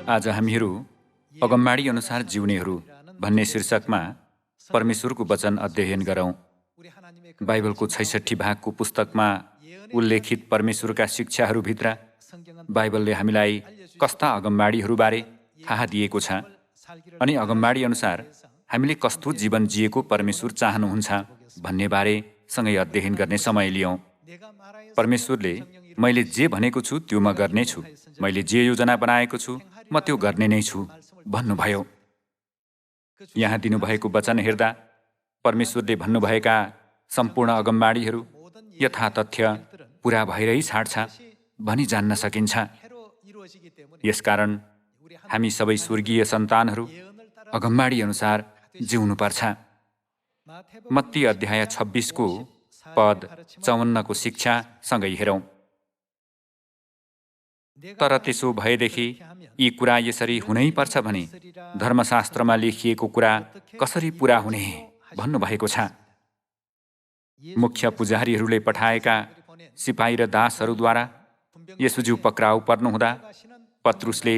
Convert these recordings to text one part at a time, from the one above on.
आज हामीहरू अगमबाडी अनुसार जिउनेहरू भन्ने शीर्षकमा परमेश्वरको वचन अध्ययन गरौँ। बाइबलको 66 भागको पुस्तकमा उल्लेखित परमेश्वरका शिक्षाहरूभित्र बाइबलले हामीलाई कस्ता अगमबाडीहरूबारे थाहा दिएको छ अनि अगमबाडी अनुसार हामीले कस्तो जीवन जिएको परमेश्वर चाहनुहुन्छ भन्नेबारे सँगै अध्ययन गर्ने समय लियौँ। परमेश्वरले मैले जे भनेको छु त्यो म गर्नेछु, मैले जे योजना बनाएको छु म त्यो गर्ने नै छु भन्नुभयो। यहाँ दिनुभएको वचन हेर्दा परमेश्वरले भन्नुभएका सम्पूर्ण अगमबाडीहरू यथातथ्य पुरा भएरै छाड्छ भनी जान्न सकिन्छ। यसकारण हामी सबै स्वर्गीय सन्तानहरू अगमबाडी अनुसार जिउनुपर्छ। मत्ती अध्याय 26 को पद 54 को शिक्षा सँगै हेरौँ। तर त्यसो भएदेखि यी कुरा यसरी हुनै पर्छ भने धर्मशास्त्रमा लेखिएको कुरा कसरी पुरा हुने भन्नुभएको छ। मुख्य पुजारीहरूले पठाएका सिपाही र दासहरूद्वारा येशूज्यू पक्राउ पर्नुहुँदा पत्रुसले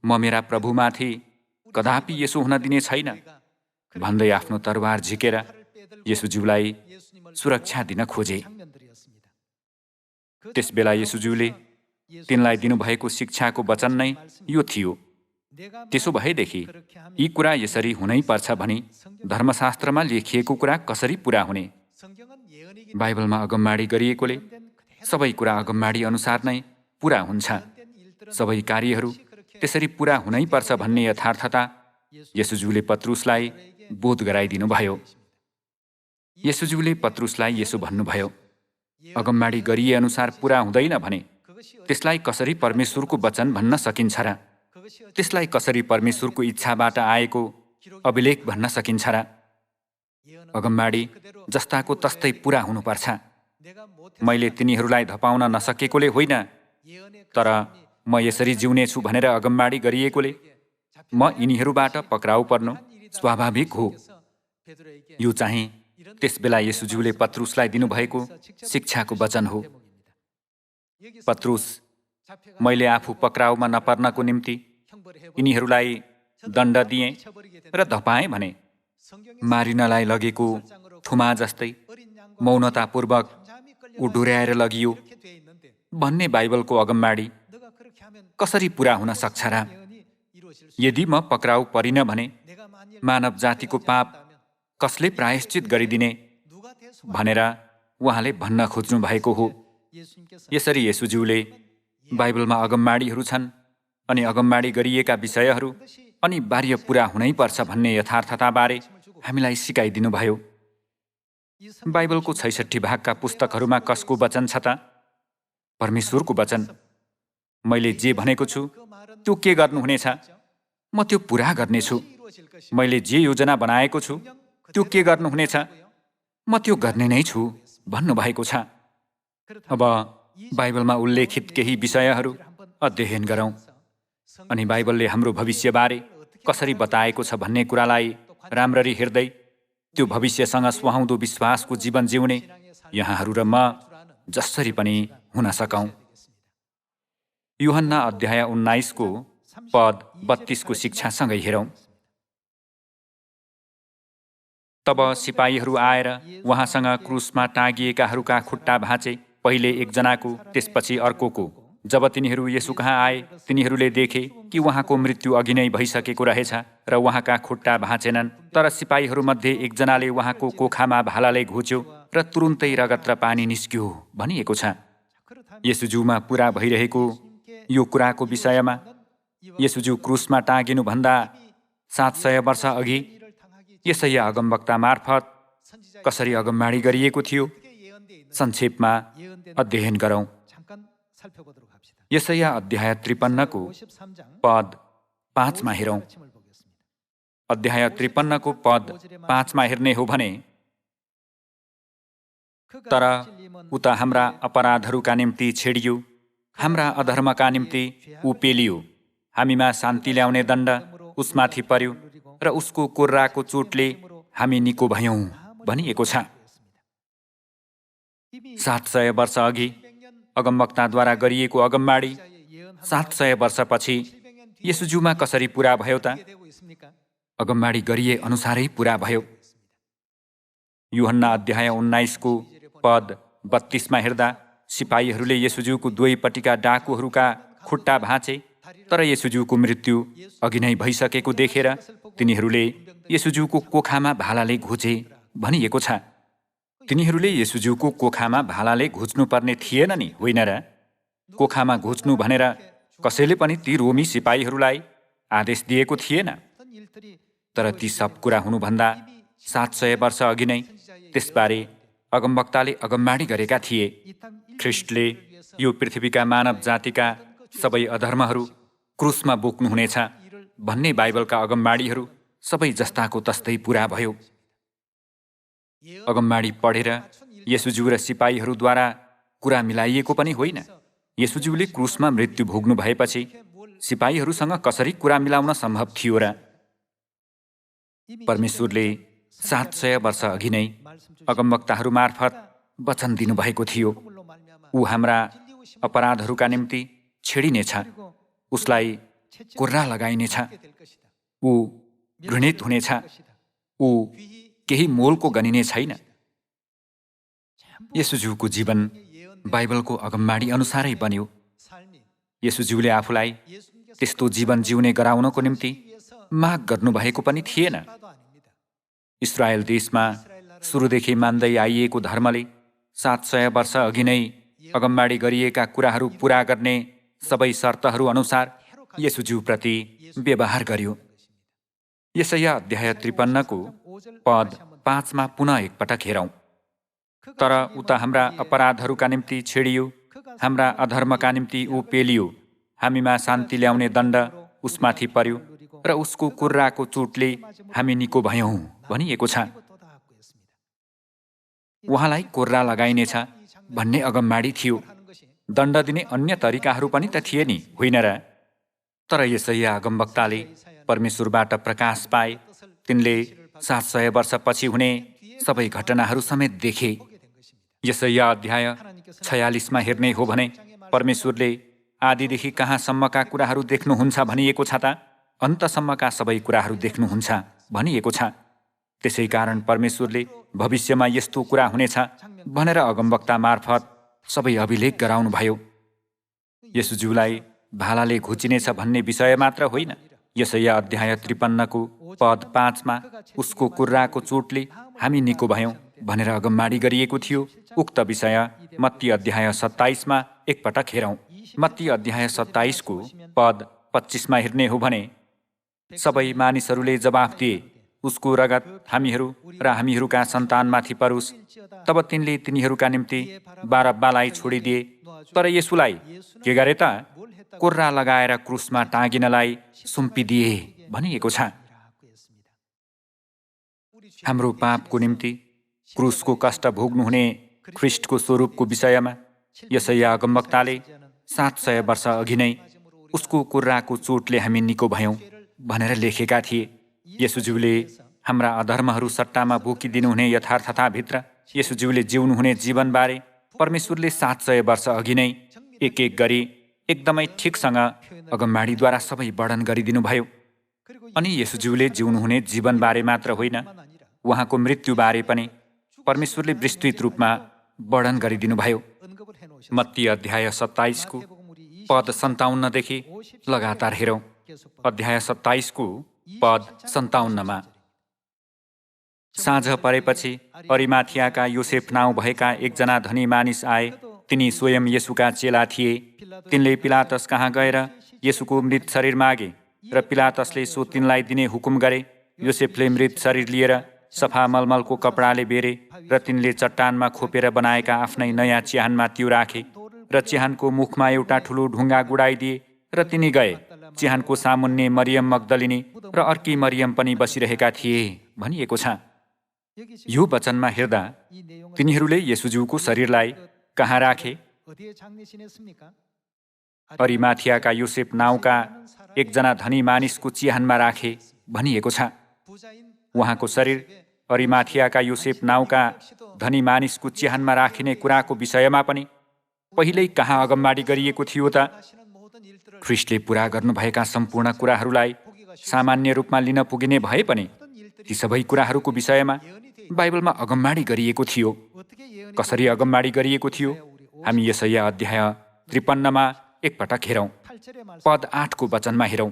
म मेरा प्रभुमाथि कदापि यसो हुन दिने छैन भन्दै आफ्नो तरवार झिकेर येशूज्यूलाई सुरक्षा दिन खोजे। त्यसबेला येशूज्यूले तिनलाई दिनुभएको शिक्षाको वचन नै यो थियो, त्यसो भएदेखि यी कुरा यसरी हुनै पर्छ भनी धर्मशास्त्रमा लेखिएको कुरा कसरी पुरा हुने। बाइबलमा अगमबाडी गरिएकोले सबै कुरा अगमबाडी अनुसार नै पुरा हुन्छ। सबै कार्यहरू त्यसरी पुरा हुनै पर्छ भन्ने यथार्थता येशूज्यूले पत्रुसलाई बोध गराइदिनु भयो। येशूज्यूले पत्रुसलाई यसो भन्नुभयो, अगमबाडी गरिए अनुसार पुरा हुँदैन भने त्यसलाई कसरी परमेश्वरको वचन भन्न सकिन्छ र? त्यसलाई कसरी परमेश्वरको इच्छाबाट आएको अभिलेख भन्न सकिन्छ र? अगमबाडी जस्ताको तस्तै पुरा हुनुपर्छ। मैले तिनीहरूलाई धपाउन नसकेकोले होइन, तर म यसरी जिउनेछु भनेर अगमबाडी गरिएकोले म यिनीहरूबाट पक्राउ पर्नु स्वाभाविक हो। यो चाहिँ त्यसबेला येशूज्यूले पत्रुसलाई दिनुभएको शिक्षाको वचन हो। पत्रुस, मैले आफू पक्राउमा नपर्नको निम्ति यिनीहरूलाई दण्ड दिएँ र धपाएँ भने मारिनलाई लगेको थुमा जस्तै मौनतापूर्वक उडुर्याएर लगियो भन्ने बाइबलको अगमबाडी कसरी पुरा हुन सक्छ र? यदि म पक्राउ परिन भने मानव जातिको पाप कसले प्रायश्चित गरिदिने भनेर उहाँले भन्न खोज्नु भएको हो। यसरी येशूज्यूले बाइबलमा अगमबाडीहरू छन् अनि अगमबाडी गरिएका विषयहरू अनिवार्य पुरा हुनै पर्छ भन्ने यथार्थताबारे हामीलाई सिकाइदिनु भयो। बाइबलको 66 भागका पुस्तकहरूमा कसको वचन छ त? परमेश्वरको वचन। मैले जे भनेको छु त्यो के गर्नुहुनेछ? म त्यो पुरा गर्नेछु। मैले जे योजना बनाएको छु त्यो के गर्नुहुनेछ? म त्यो गर्ने नै छु भन्नुभएको छ। अब बाइबलमा उल्लेखित केही विषयहरू अध्ययन गरौँ अनि बाइबलले हाम्रो भविष्यबारे कसरी बताएको छ भन्ने कुरालाई राम्ररी हेर्दै त्यो भविष्यसँग सुहाउँदो विश्वासको जीवन जिउने यहाँहरू र म जसरी पनि हुन सकौँ। यूहन्ना अध्याय 19 को पद 32 को शिक्षासँगै हेरौँ। तब सिपाहीहरू आएर उहाँसँग क्रुसमा टाँगिएकाहरूका खुट्टा भाँचे, पहिले एकजनाको त्यसपछि अर्कोको। जब तिनीहरू येशू कहाँ आए तिनीहरूले देखे कि उहाँको मृत्यु अघि नै भइसकेको रहेछ र उहाँका खुट्टा भाँचेनन्। तर सिपाहीहरूमध्ये एकजनाले उहाँको कोखामा भालाले घुच्यो र तुरुन्तै रगत र पानी निस्क्यो भनिएको छ। येशूज्यूमा पुरा भइरहेको यो कुराको विषयमा येशूज्यू क्रुसमा टाँगिनुभन्दा 700 वर्ष अघि यशाया अगमवक्ता मार्फत कसरी अगमबाडी गरिएको थियो संक्षेपमा अध्ययन गरौँ। यशाया अध्याय 53 को पद 5 मा हेरौँ। अध्याय 53 को पद 5 मा हेर्ने हो भने, तर उता हाम्रा अपराधहरूका निम्ति छेडियो, हाम्रा अधर्मका निम्ति ऊ पेलियो। हामीमा शान्ति ल्याउने दण्ड उसमाथि पर्यो र उसको कोर्राको चोटले हामी निको भयौँ भनिएको छ। 700 वर्ष अघि अगमवक्ताद्वारा गरिएको अगमबाडी 700 वर्षपछि यसुज्यूमा कसरी पुरा भयो त? अगमबाडी गरिए अनुसारै पुरा भयो। यूहन्ना अध्याय 19 को पद 32 मा हेर्दा सिपाहीहरूले यसुज्यूको दुवैपट्टिका डाकुहरूका खुट्टा भाँचे, तर यसुज्यूको मृत्यु अघि नै भइसकेको देखेर तिनीहरूले यसुज्यूको कोखामा भालाले घुचे भनिएको छ। तिनीहरूले यसुज्यूको कोखामा भालाले घुच्नुपर्ने थिएन नि, होइन र? कोखामा घुच्नु भनेर कसैले पनि ती रोमी सिपाहीहरूलाई आदेश दिएको थिएन। तर ती सब कुरा हुनुभन्दा 700 वर्ष अघि नै त्यसबारे अगमवक्ताले अगमबाडी गरेका थिए। ख्रिस्टले यो पृथ्वीका मानव जातिका सबै अधर्महरू क्रुसमा बोक्नुहुनेछ भन्ने बाइबलका अगमबाडीहरू सबै जस्ताको तस्तै पुरा भयो। अगमबाडी पढेर यसुज्यू र सिपाहीहरूद्वारा कुरा मिलाइएको पनि होइन। यसुज्यूले क्रुसमा मृत्यु भोग्नु भएपछि सिपाहीहरूसँग कसरी कुरा मिलाउन सम्भव थियो र? परमेश्वरले 700 वर्ष अघि नै अगमवक्ताहरू मार्फत वचन दिनुभएको थियो। ऊ हाम्रा अपराधहरूका निम्ति छेडिनेछ, उसलाई कुर्रा लगाइनेछ, ऊ घृणित हुनेछ, ऊ केही मोलको गनिने छैन। यसुज्यूको जीवन बाइबलको अगमबाडी अनुसारै बन्यो। यसुज्यूले आफूलाई त्यस्तो जीवन जिउने गराउनको निम्ति माग गर्नुभएको पनि थिएन। इस्रायल देशमा सुरुदेखि मान्दै आइएको धर्मले 700 वर्ष अघि नै अगमबाडी गरिएका कुराहरू पूरा गर्ने सबै शर्तहरू अनुसार यसुज्यूप्रति व्यवहार गर्यो। यसैया अध्याय 53 को पद 5 मा पुनः एकपटक हेरौँ। तर उता हाम्रा अपराधहरूका निम्ति छेडियो, हाम्रा अधर्मका निम्ति ऊ पेलियो, हामीमा शान्ति ल्याउने दण्ड उसमाथि पर्यो र उसको कुर्राको चोटले हामी निको भयौँ भनिएको छ। उहाँलाई कुर्रा लगाइनेछ भन्ने अगमबाडी थियो। दण्ड दिने अन्य तरिकाहरू पनि त थिए नि, होइन र? तर यसैया अगमवक्ताले परमेश्वरबाट प्रकाश पाए। तिनले 700 वर्षपछि हुने सबै घटनाहरू समेत देखे। यसैया अध्याय 46 मा हेर्ने हो भने परमेश्वरले आदिदेखि कहाँसम्मका कुराहरू देख्नुहुन्छ भनिएको छ त? अन्तसम्मका सबै कुराहरू देख्नुहुन्छ भनिएको छ। त्यसै कारण परमेश्वरले भविष्यमा यस्तो कुरा हुनेछ भनेर अगमवक्ता मार्फत सबै अभिलेख गराउनुभयो। यसुज्यूलाई भालाले घुचिनेछ भन्ने विषय मात्र होइन, यसैया अध्याय 53 को पद 5 मा उसको कुर्राको चोटले हामी निको भयौँ भनेर अगमबाडी गरिएको थियो। उक्त विषय मत्ती अध्याय 27 मा एकपटक हेरौँ। मत्ती अध्याय 27 को पद 25 मा हेर्ने हो भने सबै मानिसहरूले जवाफ दिए, उसको रगत हामीहरू र हामीहरूका सन्तानमाथि परोस्। तब तिनले तिनीहरूका निम्ति बारब्बालाई छोडिदिए। तर यसुलाई के गरे त? कुर्रा लगाएर क्रुसमा टाँगिनलाई सुम्पिदिए भनिएको छ। हाम्रो पापको निम्ति क्रुसको कष्ट भोग्नुहुने ख्रिस्टको स्वरूपको विषयमा यसैया अगमवक्ताले 700 वर्ष अघि नै उसको कुर्राको चोटले हामी निको भयौँ भनेर लेखेका थिए। यसुज्यूले हाम्रा अधर्महरू सट्टामा बोकिदिनुहुने यथार्थताभित्र यसुज्यूले जिउनुहुने जीवनबारे परमेश्वरले 700 वर्ष अघि नै एक एक गरी एकदमै ठिकसँग अगमबाडीद्वारा सबै वर्णन गरिदिनुभयो। अनि यसुज्यूले जिउनुहुने जीवनबारे मात्र होइन, उहाँको मृत्युबारे पनि परमेश्वरले विस्तृत रूपमा वर्णन गरिदिनुभयो। मत्ती अध्याय 27 को पद 57 देखि लगातार हेरौँ। अध्याय 27 को पद 57 मा साँझ परेपछि अरिमाथियाका योसेफ नाउँ भएका एकजना धनी मानिस आए। तिनी स्वयं येशूका चेला थिए। तिनले पिलातस कहाँ गएर येशूको मृत शरीर मागे र पिलातसले सो तिनलाई दिने हुकुम गरे। योसेफले मृत शरीर लिएर सफा मलमलको कपडाले बेरे र तिनले चट्टानमा खोपेर बनाएका आफ्नै नयाँ चिहानमा त्यो राखे र चिहानको मुखमा एउटा ठुलो ढुङ्गा गुडाइदिए र तिनी गए। चिहानको सामुन्ने मरियम मग्दलिनी र अर्की मरियम पनि बसिरहेका थिए भनिएको छ। यो वचनमा हेर्दा तिनीहरूले येशूज्यूको शरीरलाई कहाँ राखे? अरिमाथियाका योसेफ नाउँका एकजना धनी मानिसको चिहानमा राखे भनिएको छ। उहाँको शरीर अरिमाथियाका योसेफ नाउँका धनी मानिसको चिहानमा राखिने कुराको विषयमा पनि पहिल्यै कहाँ अगमबाडी गरिएको थियो त? ख्रिस्टले पूरा गर्नुभएका सम्पूर्ण कुराहरूलाई सामान्य रूपमा लिन पुगिने भए पनि ती सबै कुराहरूको विषयमा बाइबलमा अगमबाडी गरिएको थियो। कसरी अगमबाडी गरिएको थियो? हामी यशाया अध्याय 53मा एकपटक हेरौँ। पद 8को वचनमा हेरौँ।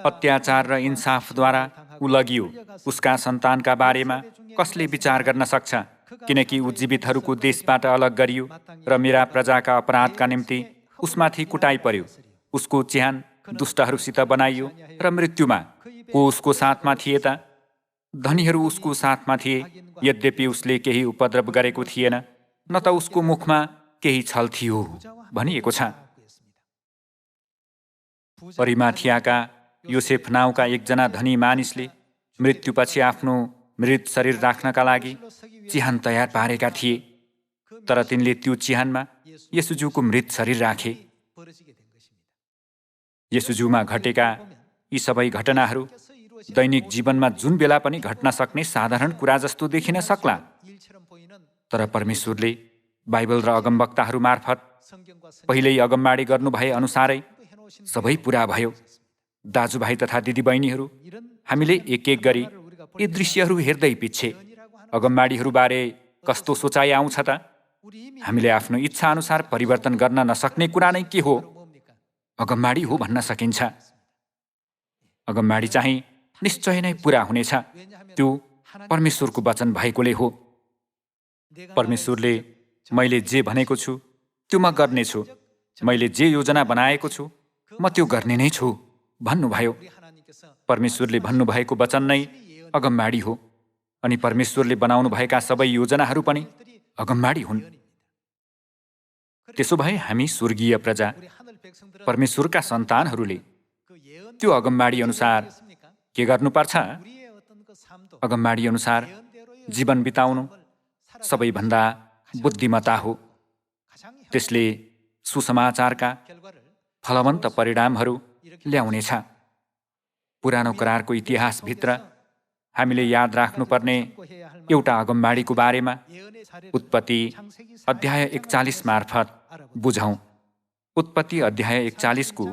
अत्याचार र इन्साफद्वारा ऊ लगियो, उसका सन्तानका बारेमा कसले विचार गर्न सक्छ? किनकि ऊ जीवितहरूको देशबाट अलग गरियो र मेरा प्रजाका अपराधका निम्ति उसमाथि कुटाइ पर्यो। उसको चिहान दुष्टहरूसित बनाइयो र मृत्युमा को उसको साथमा थिए त? धनीहरू उसको साथमा थिए, यद्यपि उसले केही उपद्रव गरेको थिएन, न त उसको मुखमा केही छल थियो भनिएको छ। अरिमाथियाका योसेफ नाउँका एकजना धनी मानिसले मृत्युपछि आफ्नो मृत शरीर राख्नका लागि चिहान तयार पारेका थिए, तर तिनले त्यो चिहानमा येशूज्यूको मृत शरीर राखे। येशूज्यूमा घटेका यी सबै घटनाहरू दैनिक जीवनमा जुन बेला पनि घट्न सक्ने साधारण कुरा जस्तो देखिन सक्ला, तर परमेश्वरले बाइबल र अगमवक्ताहरू मार्फत पहिल्यै अगमबाडी गर्नुभए अनुसारै सबै पुरा भयो। दाजुभाइ तथा दिदीबहिनीहरू, हामीले एक एक गरी यी दृश्यहरू हेर्दै पिच्छे अगमबाडीहरूबारे कस्तो सोचाइ आउँछ त? हामीले आफ्नो इच्छा अनुसार परिवर्तन गर्न नसक्ने कुरा नै के हो? अगमबाडी हो भन्न सकिन्छ। अगमबाडी चाहिँ निश्चय नै पुरा हुनेछ। त्यो परमेश्वरको वचन भएकोले हो। परमेश्वरले मैले जे भनेको छु त्यो म गर्नेछु, मैले जे योजना बनाएको छु म त्यो गर्ने नै छु भन्नुभयो। परमेश्वरले भन्नुभएको वचन नै अगमबाडी हो, अनि परमेश्वरले बनाउनु भएका सबै योजनाहरू पनि अगमबाडी हुन्। त्यसो भए हामी स्वर्गीय प्रजा, परमेश्वरका सन्तानहरूले त्यो अगमबाडी अनुसार के गर्नुपर्छ? अगमबाडी अनुसार जीवन बिताउनु सबैभन्दा बुद्धिमत्ता हो। त्यसले सुसमाचारका फलवन्त परिणामहरू ल्याउनेछ। पुरानो करारको इतिहासभित्र हामीले याद राख्नुपर्ने एउटा अगमबाडीको बारेमा उत्पत्ति अध्याय 41 मार्फत बुझौँ। उत्पत्ति अध्याय 41को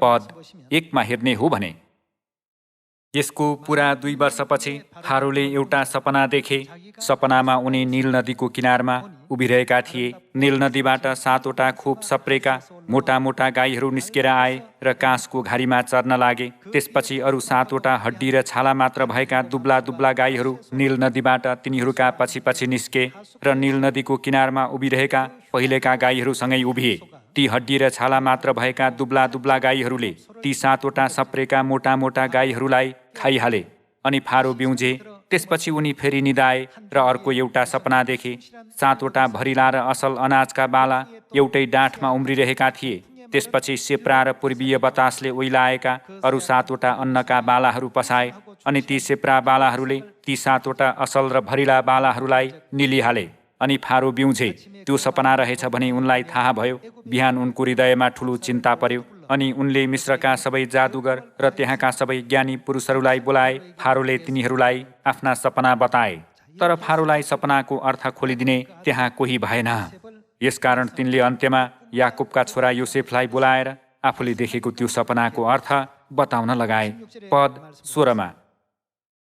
पद 1मा हेर्ने हो भने, यसको पुरा 2 वर्षपछि फारोले एउटा सपना देखे। सपनामा उनी नील नदीको किनारमा उभिरहेका थिए। नील नदीबाट 7वटा खोप सप्रेका मोटा मोटा गाईहरू निस्केर आए र काँसको घारीमा चर्न लागे। त्यसपछि अरू 7वटा हड्डी र छाला मात्र भएका दुब्ला दुब्ला गाईहरू नील नदीबाट तिनीहरूका पछि पछि निस्के र नील नदीको किनारमा उभिरहेका पहिलेका गाईहरूसँगै उभिए। ती हड्डी र छाला मात्र भएका दुब्ला दुब्ला गाईहरूले ती 7वटा सप्रेका मोटा मोटा गाईहरूलाई खाइहाले अनि फारो बिउजे। त्यसपछि उनी फेरि निदाए र अर्को एउटा सपना देखे। 7वटा भरिला र असल अनाजका बाला एउटै डाँठमा उम्रिरहेका थिए। त्यसपछि सेप्रा र पूर्वीय बतासले ओइलाएका अरू 7वटा अन्नका बालाहरू पसाए, अनि ती सेप्रा बालाहरूले ती 7वटा असल र भरिला बालाहरूलाई निलिहाले अनि फारो बिउजे। त्यो सपना रहेछ भने उनलाई थाहा भयो। बिहान उनको हृदयमा ठुलो चिन्ता पर्यो, अनि उनले मिश्रका सबै जादुगर र त्यहाँका सबै ज्ञानी पुरुषहरूलाई बोलाए। फारोले तिनीहरूलाई आफ्ना सपना बताए, तर फारोलाई सपनाको अर्थ खोलिदिने त्यहाँ कोही भएन। यसकारण तिनले अन्त्यमा याकुबका छोरा योसेफलाई बोलाएर आफूले देखेको त्यो सपनाको अर्थ बताउन लगाए। पद 16मा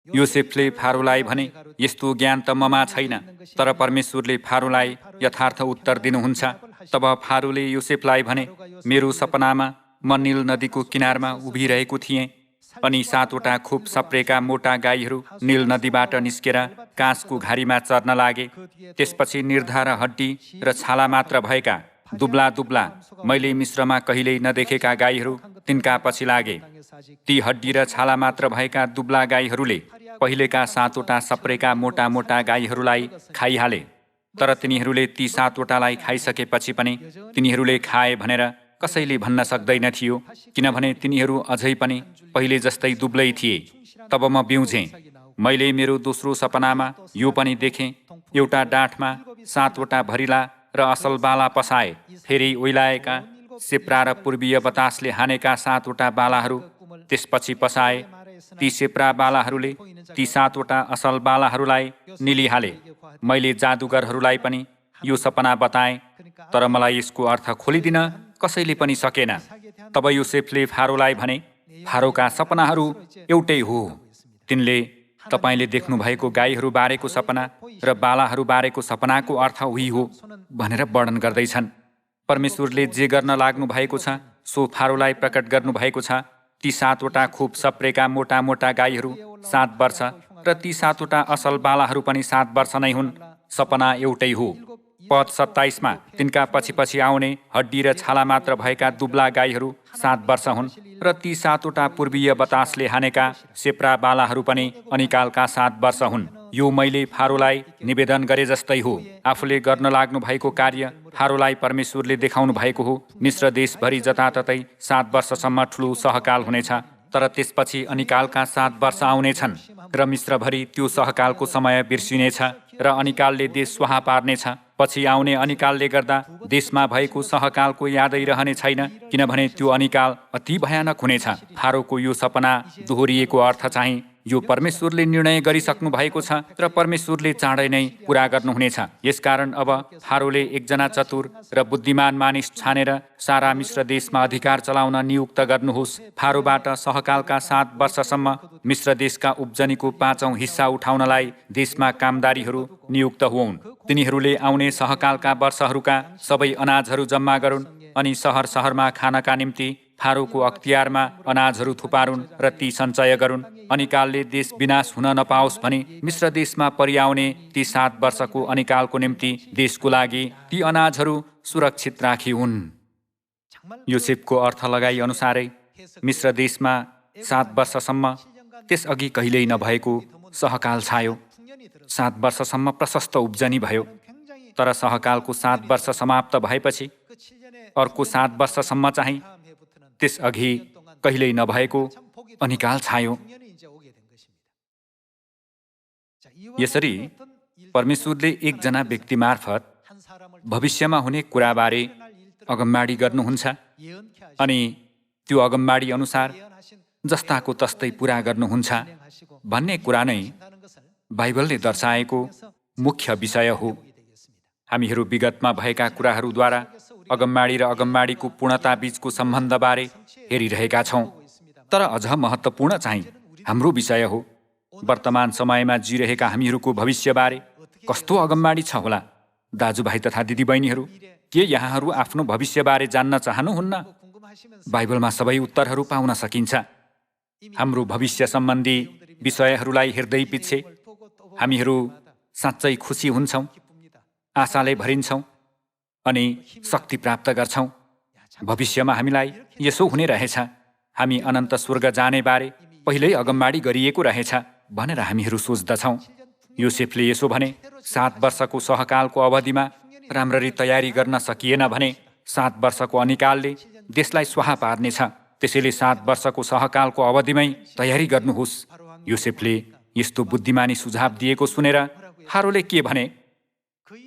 योसेफले फारोलाई भने, यस्तो ज्ञान त ममा छैन, तर परमेश्वरले फारोलाई यथार्थ उत्तर दिनुहुन्छ। तब फारोले योसेफलाई भने, मेरो सपनामा म नील नदीको किनारमा उभिरहेको थिएँ, अनि 7वटा खोप सप्रेका मोटा गाईहरू नील नदीबाट निस्केर काँसको घारीमा चर्न लागे। त्यसपछि निर्धा र हड्डी र छाला मात्र भएका दुब्ला दुब्ला, मैले मिश्रमा कहिल्यै नदेखेका गाईहरू तिनका पछि लागे। ती हड्डी र छाला मात्र भएका दुब्ला गाईहरूले पहिलेका 7वटा सप्रेका मोटा मोटा गाईहरूलाई खाइहाले, तर तिनीहरूले ती 7वटालाई खाइसकेपछि पनि तिनीहरूले खाए भनेर कसैले भन्न सक्दैन थियो, किनभने तिनीहरू अझै पनि पहिले जस्तै दुब्लै थिए। तब म बिउझेँ। मैले मेरो दोस्रो सपनामा यो पनि देखेँ, एउटा डाँठमा 7वटा भरिला र असल बाला पसाए। फेरि ओइलाएका सेप्रा र पूर्वीय बतासले हानेका 7वटा बालाहरू त्यसपछि पसाए। ती सेप्रा बालाहरूले ती 7वटा असल बालाहरूलाई निलिहाले। मैले जादुगरहरूलाई पनि यो सपना बताएँ, तर मलाई यसको अर्थ खोलिदिन कसैले पनि सकेन। तब योसेफले फारोलाई भने, फारोका सपनाहरू एउटै हो। तिनले तपाईले देख्नुभएको गाईहरू बारेको सपना र बालाहरू बारेको सपनाको अर्थ उही हो भनेर वर्णन गर्दैछन्। परमेश्वरले जे गर्न लाग्नु भएको छ सो फारोलाई प्रकट गर्नु भएको छ। ती 7वटा खुब सप्रेका मोटा मोटा गाईहरू 7 वर्ष र ती 7वटा असल बालाहरू पनि 7 वर्ष नै हुन्। सपना एउटै हो। पद 27 तिनका पछि पछि आउने हड्डी र छाला मात्र भएका दुब्ला गाईहरू 7 वर्ष हुन् र ती 7वटा पूर्वीय बतासले हानेका सेप्रा बालाहरू पनि अनिकालका 7 वर्ष हुन्। यो मैले फारोलाई निवेदन गरे जस्तै हो। आफूले गर्न लाग्नु भएको कार्य फारोलाई परमेश्वरले देखाउनु भएको हो। मिश्र देशभरि जताततै 7 वर्षसम्म ठुलो सहकाल हुनेछ, तर त्यसपछि अनिकालका 7 वर्ष आउनेछन् र मिश्रभरि त्यो सहकालको समय बिर्सिनेछ र अनिकालले देश स्वाहा पार्नेछ। पछि आउने अनिकालले गर्दा देशमा भएको सहकालको यादै रहने छैन, किनभने त्यो अनिकाल अति भयानक हुनेछ। फारोको यो सपना दोहोरिएको अर्थ चाहिँ यो परमेश्वरले निर्णय गरिसक्नु भएको छ र परमेश्वरले चाँडै नै पूरा गर्नुहुनेछ। यसकारण अब फारोले एकजना चतुर र बुद्धिमान मानिस छानेर सारा मिश्र देशमा अधिकार चलाउन नियुक्त गर्नुहोस्। फारोबाट सहकालका 7 वर्षसम्म मिश्र देशका उब्जनीको 5औं हिस्सा उठाउनलाई देशमा कामदारीहरू नियुक्त हुन्। तिनीहरूले आउने सहकालका वर्षहरूका सबै अनाजहरू जम्मा गरून् अनि सहर सहरमा खानका निम्ति फारोको अख्तियारमा अनाजहरू थुपारुन् र ती सञ्चय गरून्। अनिकालले देश विनाश हुन नपाओस् भनी मिश्र देशमा परिआउने ती 7 वर्षको अनिकालको निम्ति देशको लागि ती अनाजहरू सुरक्षित राखिउन्। योसेफको अर्थ लगाई अनुसारै मिश्र देशमा 7 वर्षसम्म त्यसअघि कहिल्यै नभएको सहकाल छायो। 7 वर्षसम्म प्रशस्त उब्जनी भयो, तर सहकालको 7 वर्ष समाप्त भएपछि अर्को 7 वर्षसम्म चाहिँ त्यसअघि कहिल्यै नभएको अनिकाल छायो। यसरी परमेश्वरले एकजना व्यक्ति मार्फत भविष्यमा हुने कुराबारे अगमबाडी गर्नुहुन्छ अनि त्यो अगमबाडी अनुसार जस्ताको तस्तै पूरा गर्नुहुन्छ भन्ने कुरा नै बाइबलले दर्शाएको मुख्य विषय हो। हामीहरू विगतमा भएका कुराहरूद्वारा अगमबाडी र अगमबाडीको पूर्णता बीचको सम्बन्धबारे हेरिरहेका छौँ, तर अझ महत्त्वपूर्ण चाहिँ हाम्रो विषय हो। वर्तमान समयमा जिरहेका हामीहरूको भविष्यबारे कस्तो अगमबाडी छ होला? दाजुभाइ तथा दिदीबहिनीहरू, के यहाँहरू आफ्नो भविष्यबारे जान्न चाहनुहुन्न? बाइबलमा सबै उत्तरहरू पाउन सकिन्छ। हाम्रो भविष्य सम्बन्धी विषयहरूलाई हेर्दै पिच्छे हामीहरू साँच्चै खुसी हुन्छौँ, आशाले भरिन्छौँ अनि शक्ति प्राप्त गर्छौँ। भविष्यमा हामीलाई यसो हुने रहेछ, हामी अनन्त स्वर्ग जाने बारे पहिल्यै अगमबाडी गरिएको रहेछ भनेर हामीहरू सोच्दछौँ। योसेफले यसो भने 7 वर्षको सहकालको अवधिमा राम्ररी तयारी गर्न सकिएन भने 7 वर्षको अनिकालले देशलाई स्वाहा पार्नेछ। त्यसैले 7 वर्षको सहकालको अवधिमै तयारी गर्नुहोस्। योसेफले यस्तो बुद्धिमानी सुझाव दिएको सुनेर फारोले के भने,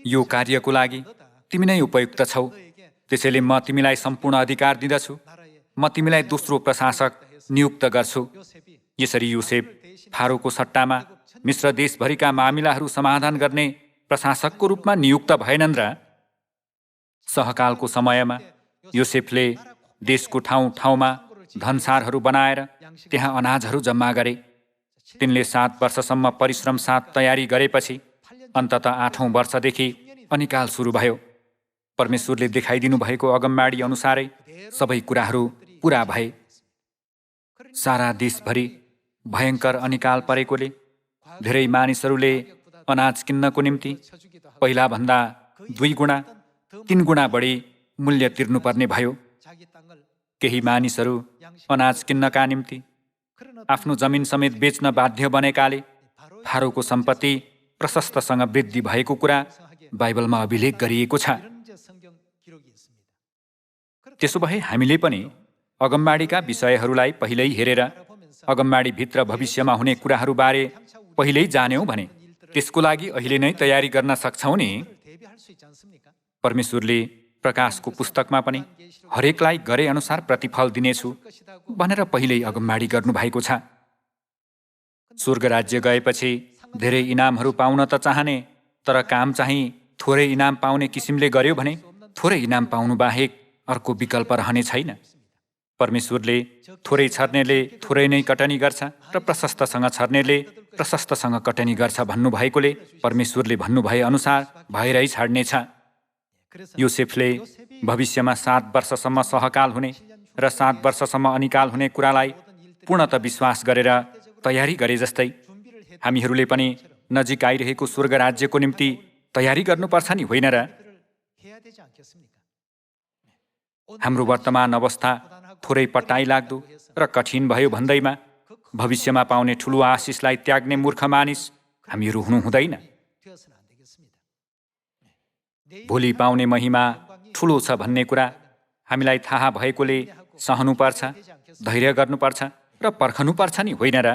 यो कार्यको लागि तिमी नै उपयुक्त छौ, त्यसैले म तिमीलाई सम्पूर्ण अधिकार दिँदछु। म तिमीलाई दोस्रो प्रशासक नियुक्त गर्छु। यसरी योसेफ फारोको सट्टामा मिश्र देशभरिका मामिलाहरू समाधान गर्ने प्रशासकको रूपमा नियुक्त भएनन् र सहकालको समयमा योसेफले देशको ठाउँ ठाउँमा धनसारहरू बनाएर त्यहाँ अनाजहरू जम्मा गरे। तिनले 7 वर्षसम्म परिश्रम साथ तयारी गरेपछि अन्ततः 8औं वर्षदेखि अनिकाल सुरु भयो। परमेश्वरले देखाइदिनु भएको अगमबाडी अनुसारै सबै कुराहरू पूरा भए। सारा देशभरि भयङ्कर अनिकाल परेकोले धेरै मानिसहरूले अनाज किन्नको निम्ति पहिलाभन्दा 2 गुणा 3 गुणा बढी मूल्य तिर्नुपर्ने भयो। केही मानिसहरू अनाज किन्नका निम्ति आफ्नो जमिन समेत बेच्न बाध्य बनेकाले फारोको सम्पत्ति प्रशस्तसँग वृद्धि भएको कुरा बाइबलमा अभिलेख गरिएको छ। त्यसो भए हामीले पनि अगमबाडीका विषयहरूलाई पहिल्यै हेरेर अगमबाडीभित्र भविष्यमा हुने कुराहरूबारे पहिल्यै जान्यौँ भने त्यसको लागि अहिले नै तयारी गर्न सक्छौँ नि। परमेश्वरले प्रकाशको पुस्तकमा पनि हरेकलाई गरे अनुसार प्रतिफल दिनेछु भनेर पहिल्यै अगमबाडी गर्नुभएको छ। स्वर्ग राज्य गएपछि धेरै इनामहरू पाउन त चाहने, तर काम चाहिँ थोरै इनाम पाउने किसिमले गर्यो भने थोरै इनाम पाउनु बाहेक अर्को विकल्प रहने छैन। परमेश्वरले थोरै छर्नेले थोरै नै कटनी गर्छ र प्रशस्तसँग छर्नेले प्रशस्तसँग कटनी गर्छ भन्नुभएकोले परमेश्वरले भन्नुभए अनुसार भएरै छाड्नेछ। योसेफले भविष्यमा 7 वर्षसम्म सहकाल हुने र 7 वर्षसम्म अनिकाल हुने कुरालाई पूर्णत विश्वास गरेर तयारी गरे जस्तै हामीहरूले पनि नजिक आइरहेको स्वर्ग राज्यको निम्ति तयारी गर्नुपर्छ नि, होइन र? हाम्रो वर्तमान अवस्था थोरै पट्टाइ लाग्दो र कठिन भयो भन्दैमा भविष्यमा पाउने ठुलो आशिषलाई त्याग्ने मूर्ख मानिस हामीहरू हुनु हुँदैन। भोलि पाउने महिमा ठुलो छ भन्ने कुरा हामीलाई थाहा भएकोले सहनुपर्छ, धैर्य गर्नुपर्छ र पर्खनुपर्छ नि, होइन र?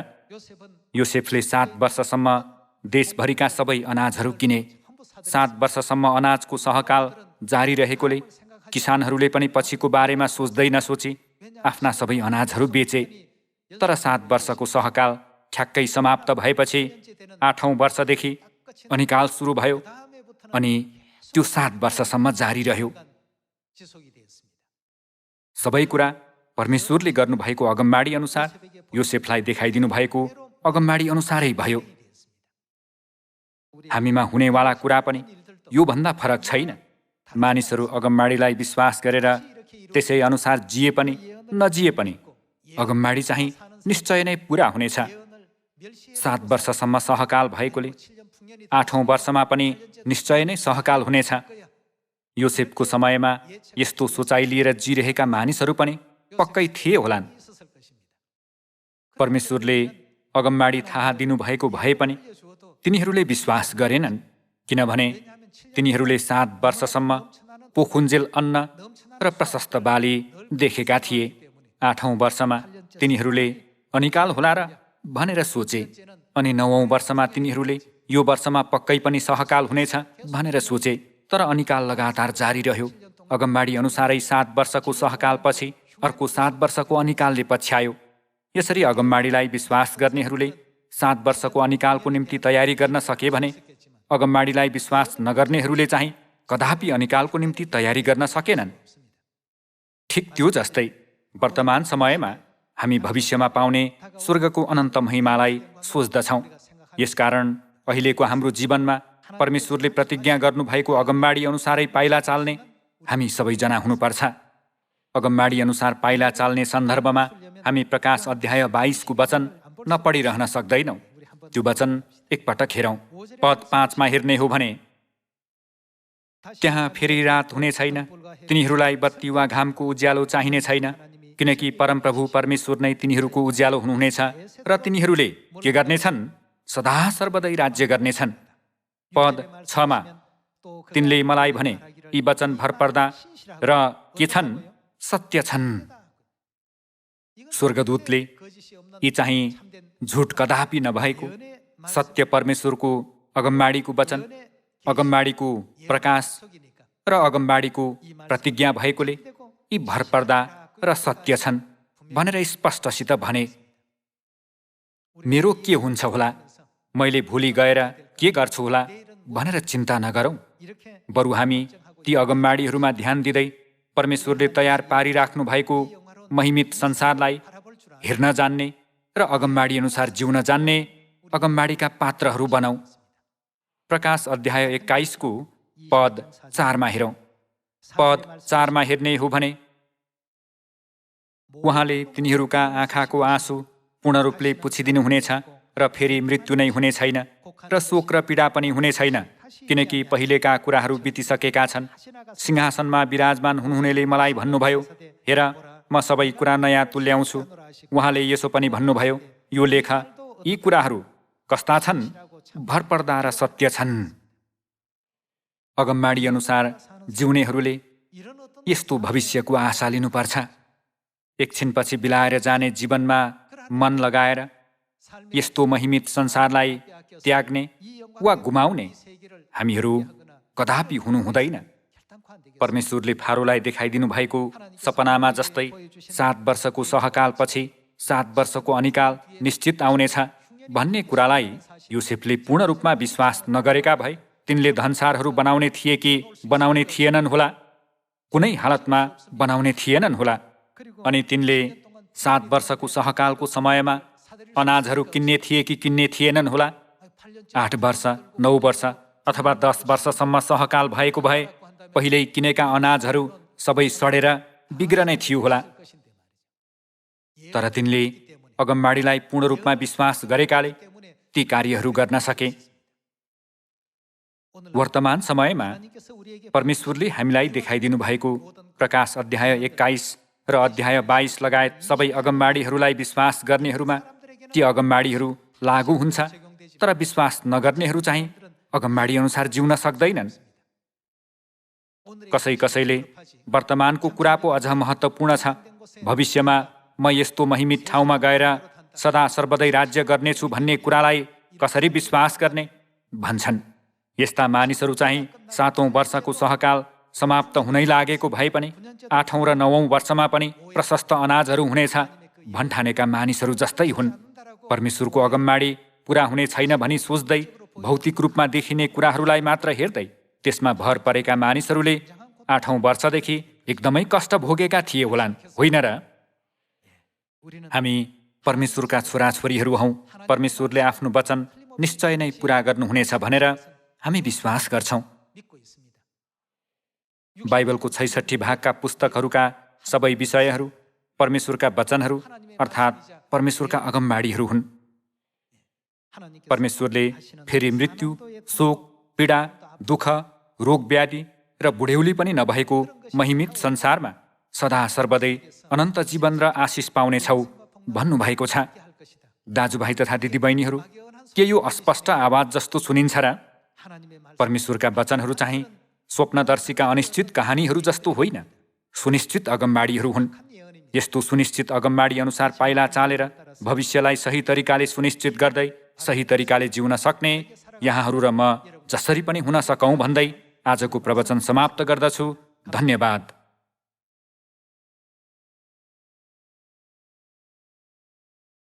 योसेफले 7 वर्षसम्म देशभरिका सबै अनाजहरू किने। 7 वर्षसम्म अनाजको सहकाल जारी रहेकोले किसानहरूले पनि पछिको बारेमा सोच्दै नसोची आफ्ना सबै अनाजहरू बेचे। तर 7 वर्षको सहकाल ठ्याक्कै समाप्त भएपछि 8औं वर्षदेखि अनिकाल सुरु भयो अनि त्यो 7 वर्षसम्म जारी रह्यो। सबै कुरा परमेश्वरले गर्नुभएको अगमबाडी अनुसार योसेफलाई देखाइदिनु भएको अगमबाडी अनुसारै भयो। हामीमा हुनेवाला कुरा पनि योभन्दा फरक छैन। मानिसहरू अगमबाडीलाई विश्वास गरेर त्यसै अनुसार जिए पनि नजिए पनि अगमबाडी चाहिँ निश्चय नै पूरा हुनेछ। 7 वर्षसम्म सहकाल भएकोले 8औं वर्षमा पनि निश्चय नै सहकाल हुनेछ। योसेफको समयमा यस्तो सोचाइ लिएर जिरहेका मानिसहरू पनि पक्कै थिए होलान्। परमेश्वरले अगमबाडी थाहा दिनुभएको भए पनि तिनीहरूले विश्वास गरेनन्, किनभने तिनीहरूले 7 वर्षसम्म पोखुन्जेल अन्न र प्रशस्त बाली देखेका थिए। 8औं वर्षमा तिनीहरूले अनिकाल होला र भनेर सोचे अनि 9औं वर्षमा तिनीहरूले यो वर्षमा पक्कै पनि सहकाल हुनेछ भनेर सोचे। तर अनिकाल लगातार जारी रह्यो। अगमबाडी अनुसारै 7 वर्षको सहकालपछि अर्को 7 वर्षको अनिकालले पछ्यायो। यसरी अगमबाडीलाई विश्वास गर्नेहरूले 7 वर्षको अनिकालको निम्ति तयारी गर्न सके भने अगमबाडीलाई विश्वास नगर्नेहरूले चाहिँ कदापि अनिकालको निम्ति तयारी गर्न सकेनन्। ठिक त्यो जस्तै वर्तमान समयमा हामी भविष्यमा पाउने स्वर्गको अनन्त महिमालाई सोच्दछौँ। यसकारण अहिलेको हाम्रो जीवनमा परमेश्वरले प्रतिज्ञा गर्नुभएको अगमबाडी अनुसारै पाइला चाल्ने हामी सबैजना हुनुपर्छ। अगमबाडी अनुसार पाइला चाल्ने सन्दर्भमा हामी प्रकाश अध्याय 22 को वचन नपढिरहन सक्दैनौँ। त्यो वचन एकपटक हेरौँ। पद 5 मा हेर्ने हो भने, त्यहाँ फेरि रात हुने छैन, तिनीहरूलाई बत्ती वा घामको उज्यालो चाहिने छैन, किनकि परमप्रभु परमेश्वर नै तिनीहरूको उज्यालो हुनुहुनेछ र तिनीहरूले के गर्नेछन्? सदा सर्वदै राज्य गर्नेछन्। पद 6 मा, तिनले मलाई भने, यी वचन भरपर्दा र के छन्? सत्य छन्। स्वर्गदूतले यी चाहिँ झुट कदापि नभएको सत्य परमेश्वरको अगमबाडीको वचन, अगमबाडीको प्रकाश र अगमबाडीको प्रतिज्ञा भएकोले यी भरपर्दा र सत्य छन् भनेर स्पष्टसित भने। मेरो के हुन्छ होला, मैले भोलि गएर के गर्छु होला भनेर चिन्ता नगरौँ। बरु हामी ती अगमबाडीहरूमा ध्यान दिँदै परमेश्वरले तयार पारिराख्नु भएको महिमित संसारलाई हेर्न जान्ने र अगमबाडी अनुसार जिउन जान्ने अगमबाडीका पात्रहरू बनाऊ। प्रकाश अध्याय 21 को पद 4 मा हेरौँ। पद 4 मा हेर्ने हो भने, उहाँले तिनीहरूका आँखाको आँसु पूर्ण रूपले पुछिदिनु हुनेछ र फेरि मृत्यु नै हुने छैन र शोक र पीडा पनि हुने छैन, किनकि पहिलेका कुराहरू बितिसकेका छन्। सिंहासनमा विराजमान हुनुहुनेले मलाई भन्नुभयो, हेर, म सबै कुरा नयाँ तुल्याउँछु। उहाँले यसो पनि भन्नुभयो, यो लेख, यी कुराहरू कस्ता छन्? भरपर्दा र सत्य छन्। अगमबाडी अनुसार जिउनेहरूले यस्तो भविष्यको आशा लिनुपर्छ। एकछिनपछि बिलाएर जाने जीवनमा मन लगाएर यस्तो महिमित संसारलाई त्याग्ने वा गुमाउने हामीहरू कदापि हुनु हुँदैन। परमेश्वरले फारोलाई देखाइदिनु भएको सपनामा जस्तै 7 वर्षको सहकालपछि 7 वर्षको अनिकाल निश्चित आउनेछ भन्ने कुरालाई योसेफले पूर्ण रूपमा विश्वास नगरेका भए तिनले धनसारहरू बनाउने थिए कि बनाउने थिएनन् होला। कुनै हालतमा बनाउने थिएनन् होला। अनि तिनले 7 वर्षको सहकालको समयमा अनाजहरू किन्ने थिए कि किन्ने थिएनन् होला। 8 वर्ष, 9 वर्ष अथवा 10 वर्षसम्म सहकाल भएको भए पहिल्यै किनेका अनाजहरू सबै सडेर बिग्रने थियो होला। तर तिनले अगमबाडीलाई पूर्ण रूपमा विश्वास गरेकाले ती कार्यहरू गर्न सके। वर्तमान समयमा परमेश्वरले हामीलाई देखाइदिनु भएको प्रकाश अध्याय 21 र अध्याय 22 लगायत सबै अगमबाडीहरूलाई विश्वास गर्नेहरूमा ती अगमबाडीहरू लागू हुन्छ, तर विश्वास नगर्नेहरू चाहिँ अगमबाडी अनुसार जिउन सक्दैनन्। कसैले वर्तमानको कुरा पो अझ महत्त्वपूर्ण छ, भविष्यमा म यस्तो महिमित ठाउँमा गएर सदा सर्वदै राज्य गर्नेछु भन्ने कुरालाई कसरी विश्वास गर्ने भन्छन्। यस्ता मानिसहरू चाहिँ 7औं वर्षको सहकाल समाप्त हुनै लागेको भए पनि 8औं र 9औं वर्षमा पनि प्रशस्त अनाजहरू हुनेछ भन्ठानेका मानिसहरू जस्तै हुन्। परमेश्वरको अगमबाडी पूरा हुने छैन भनी सोच्दै भौतिक रूपमा देखिने कुराहरूलाई मात्र हेर्दै त्यसमा भर परेका मानिसहरूले 8औं वर्षदेखि एकदमै कष्ट भोगेका थिए होलान्, होइन र? हामी परमेश्वरका छोराछोरीहरू हौँ। परमेश्वरले आफ्नो वचन निश्चय नै पूरा गर्नुहुनेछ भनेर हामी विश्वास गर्छौँ। बाइबलको 66 भागका पुस्तकहरूका सबै विषयहरू परमेश्वरका वचनहरू अर्थात् परमेश्वरका अगमबाडीहरू हुन्। परमेश्वरले फेरि मृत्यु, शोक, पीडा, दुःख, रोग व्याधि र बुढ्यौली पनि नभएको महिमित संसारमा सदा सर्वदै अनन्त जीवन र आशिष पाउनेछौ भन्नुभएको छ। दाजुभाइ तथा दिदीबहिनीहरू, के यो अस्पष्ट आवाज जस्तो सुनिन्छ र? परमेश्वरका वचनहरू चाहिँ स्वप्नदर्शीका अनिश्चित कहानीहरू जस्तो होइन, सुनिश्चित अगमबाडीहरू हुन्। यस्तो सुनिश्चित अगमबाडी अनुसार पाइला चालेर भविष्यलाई सही तरिकाले सुनिश्चित गर्दै सही तरिकाले जिउन सक्ने यहाँहरू र म जसरी पनि हुन सकौँ भन्दै आजको प्रवचन समाप्त गर्दछु। धन्यवाद।